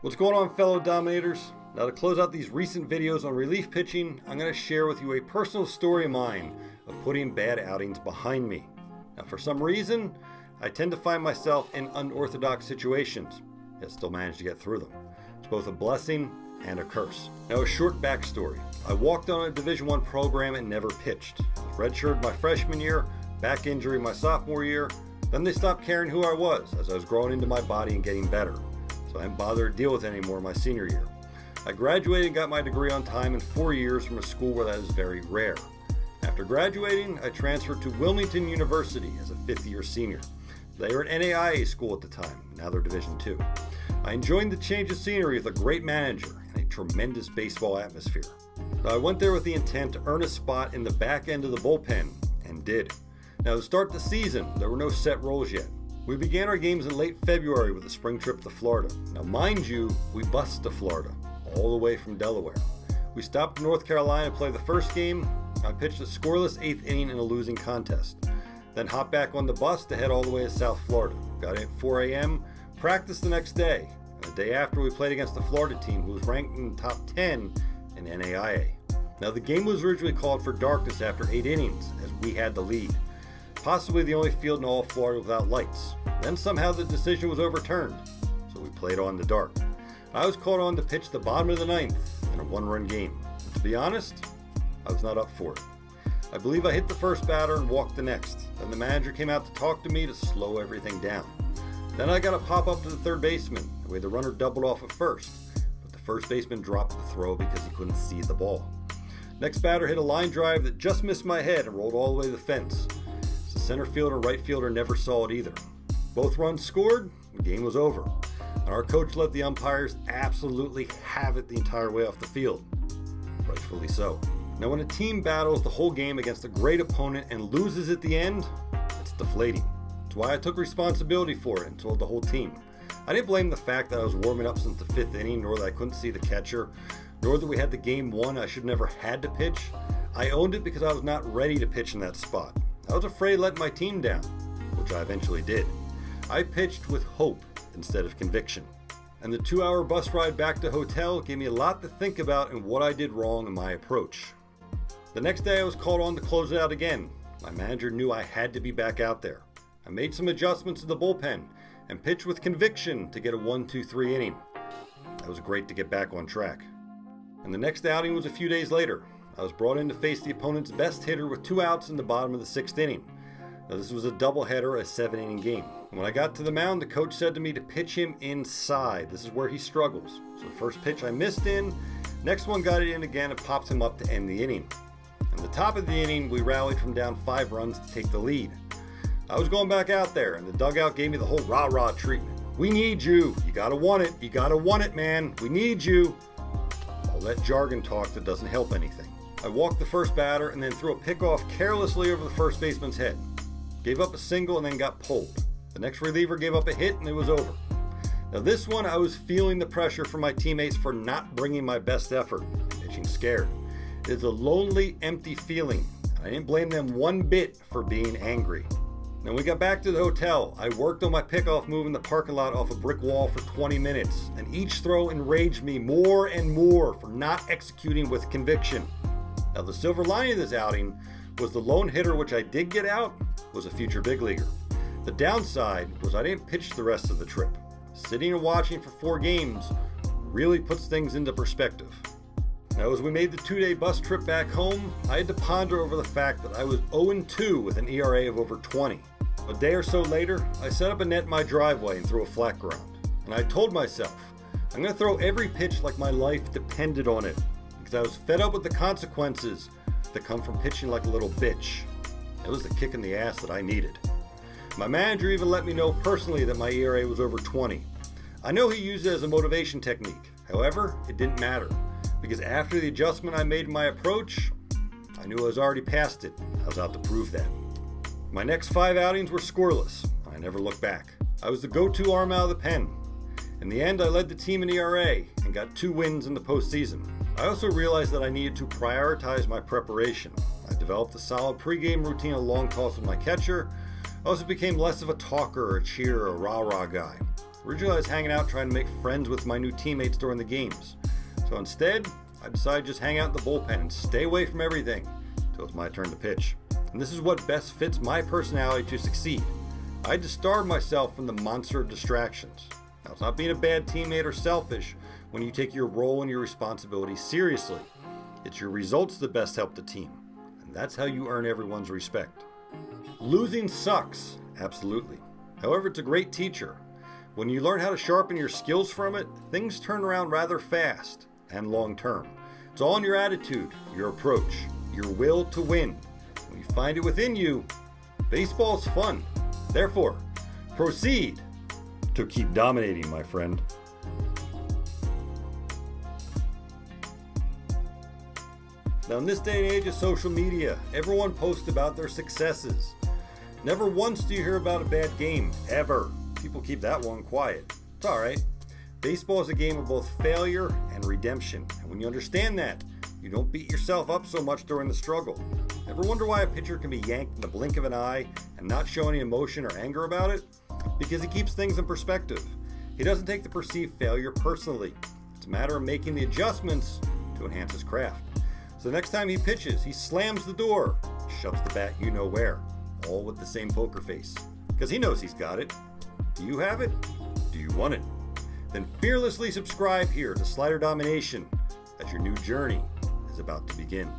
What's going on, fellow Dominators? Now, to close out these recent videos on relief pitching, I'm going to share with you a personal story of mine of putting bad outings behind me. Now, for some reason, I tend to find myself in unorthodox situations, yet still manage to get through them. It's both a blessing and a curse. Now, a short backstory. I walked on a Division I program and never pitched. Redshirted my freshman year, back injury my sophomore year. Then they stopped caring who I was as I was growing into my body and getting better. So I didn't bother to deal with it anymore my senior year. I graduated and got my degree on time in 4 years from a school where that is very rare. After graduating, I transferred to Wilmington University as a fifth-year senior. They were an NAIA school at the time, now they're Division II. I enjoyed the change of scenery with a great manager and a tremendous baseball atmosphere. Now, I went there with the intent to earn a spot in the back end of the bullpen, and did. Now, to start the season, there were no set roles yet. We began our games in late February with a spring trip to Florida. Now, mind you, we bused to Florida, all the way from Delaware. We stopped in North Carolina to play the first game. I pitched a scoreless 8th inning in a losing contest. Then hopped back on the bus to head all the way to South Florida. Got in at 4 a.m., practiced the next day. And the day after, we played against the Florida team, who was ranked in the top 10 in NAIA. Now, the game was originally called for darkness after 8 innings, as we had the lead. Possibly the only field in all of Florida without lights. Then somehow the decision was overturned, so we played on in the dark. I was called on to pitch the bottom of the 9th in a 1-run game. And to be honest, I was not up for it. I believe I hit the first batter and walked the next. Then the manager came out to talk to me to slow everything down. Then I got a pop up to the third baseman, the way the runner doubled off at first, but the first baseman dropped the throw because he couldn't see the ball. Next batter hit a line drive that just missed my head and rolled all the way to the fence. The center fielder and right fielder never saw it either. Both runs scored, the game was over. And our coach let the umpires absolutely have it the entire way off the field. Rightfully so. Now, when a team battles the whole game against a great opponent and loses at the end, it's deflating. That's why I took responsibility for it and told the whole team. I didn't blame the fact that I was warming up since the 5th inning, nor that I couldn't see the catcher, nor that we had the game won I should never had to pitch. I owned it because I was not ready to pitch in that spot. I was afraid of letting my team down, which I eventually did. I pitched with hope instead of conviction. And the 2-hour bus ride back to the hotel gave me a lot to think about and what I did wrong in my approach. The next day I was called on to close it out again. My manager knew I had to be back out there. I made some adjustments to the bullpen and pitched with conviction to get a 1-2-3 inning. That was great to get back on track. And the next outing was a few days later. I was brought in to face the opponent's best hitter with 2 outs in the bottom of the 6th inning. Now, this was a doubleheader, a 7-inning game. And when I got to the mound, the coach said to me to pitch him inside. This is where he struggles. So the first pitch I missed in, next one got it in again and popped him up to end the inning. In the top of the inning, we rallied from down 5 runs to take the lead. I was going back out there, and the dugout gave me the whole rah-rah treatment. We need you. You gotta want it. You gotta want it, man. We need you. All that jargon talk that doesn't help anything. I walked the first batter and then threw a pickoff carelessly over the first baseman's head. Gave up a single and then got pulled. The next reliever gave up a hit and it was over. Now, this one, I was feeling the pressure from my teammates for not bringing my best effort, pitching scared. It is a lonely, empty feeling. I didn't blame them one bit for being angry. Then we got back to the hotel. I worked on my pickoff move in the parking lot off a brick wall for 20 minutes, and each throw enraged me more and more for not executing with conviction. Now, the silver lining of this outing was the lone hitter, which I did get out, was a future big leaguer. The downside was I didn't pitch the rest of the trip. Sitting and watching for 4 games really puts things into perspective. Now, as we made the 2-day bus trip back home, I had to ponder over the fact that I was 0-2 with an ERA of over 20. A day or so later, I set up a net in my driveway and threw a flat ground. And I told myself, I'm going to throw every pitch like my life depended on it, because I was fed up with the consequences that come from pitching like a little bitch. It was the kick in the ass that I needed. My manager even let me know personally that my ERA was over 20. I know he used it as a motivation technique. However, it didn't matter, because after the adjustment I made in my approach, I knew I was already past it. I was out to prove that. My next 5 outings were scoreless. I never looked back. I was the go-to arm out of the pen. In the end, I led the team in ERA and got 2 wins in the postseason. I also realized that I needed to prioritize my preparation. I developed a solid pregame routine of long toss with my catcher. I also became less of a talker or a cheer or a rah-rah guy. Originally I was hanging out trying to make friends with my new teammates during the games. So instead, I decided to just hang out in the bullpen and stay away from everything until it's my turn to pitch. And this is what best fits my personality to succeed. I had to starve myself from the monster of distractions. Now, it's not being a bad teammate or selfish when you take your role and your responsibility seriously. It's your results that best help the team, and that's how you earn everyone's respect. Losing sucks, absolutely. However, it's a great teacher. When you learn how to sharpen your skills from it, things turn around rather fast and long term. It's all in your attitude, your approach, your will to win. When you find it within you, baseball's fun. Therefore, proceed to keep dominating, my friend. Now, in this day and age of social media, everyone posts about their successes. Never once do you hear about a bad game, ever. People keep that one quiet. It's alright. Baseball is a game of both failure and redemption. And when you understand that, you don't beat yourself up so much during the struggle. Ever wonder why a pitcher can be yanked in the blink of an eye and not show any emotion or anger about it? Because he keeps things in perspective. He doesn't take the perceived failure personally. It's a matter of making the adjustments to enhance his craft. So the next time he pitches, he slams the door, shoves the bat you know where, all with the same poker face. Because he knows he's got it. Do you have it? Do you want it? Then fearlessly subscribe here to Slider Domination as your new journey is about to begin.